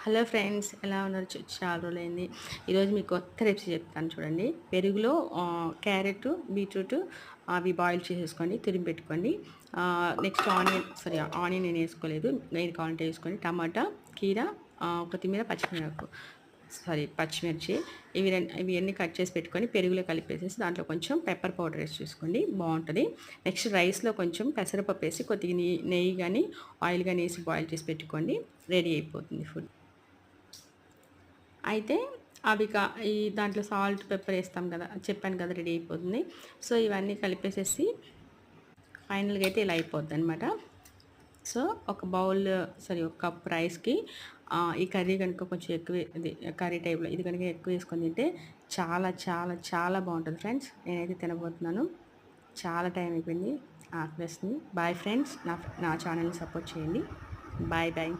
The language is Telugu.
హలో ఫ్రెండ్స్, ఎలా ఉన్నారు? చాలా రోజులైంది. ఈరోజు మీకు కొత్త రెసిపీ చెప్తాను చూడండి. పెరుగులో క్యారెట్, బీట్రూట్ అవి బాయిల్ చేసేసుకోండి, తురిమి పెట్టుకోండి. నెక్స్ట్ ఆనియన్ నేను వేసుకోలేదు. ఏది కావాలంటే వేసుకోండి. టమాటా, కీర, కొత్తిమీర, పచ్చిమిర్చి ఇవి అన్నీ కట్ చేసి పెట్టుకొని పెరుగులో కలిపేసేసి దాంట్లో కొంచెం పెప్పర్ పౌడర్ వేసి చూసుకోండి, బాగుంటుంది. నెక్స్ట్ రైస్లో కొంచెం పెసరపప్పు వేసి కొద్దిగా నెయ్యి కానీ ఆయిల్ కానీ వేసి బాయిల్ చేసి పెట్టుకోండి. రెడీ అయిపోతుంది ఫుడ్. అయితే అవి ఈ దాంట్లో సాల్ట్, పెప్పర్ వేస్తాం కదా, చెప్పాను కదా, రెడీ అయిపోతుంది. సో ఇవన్నీ కలిపేసేసి ఫైనల్గా అయితే ఇలా అయిపోద్దనమాట. సో ఒక కప్ రైస్కి ఈ కర్రీ కనుక కొంచెం ఎక్కువ, ఇది కర్రీ టైప్లో ఇది కనుక ఎక్కువ వేసుకొని తింటే చాలా చాలా చాలా బాగుంటుంది ఫ్రెండ్స్. నేనైతే తినబోతున్నాను. చాలా టైం అయిపోయింది, ఆకలేస్తుంది. బాయ్ ఫ్రెండ్స్, నా ఛానల్ని సపోర్ట్ చేయండి. Bye bye.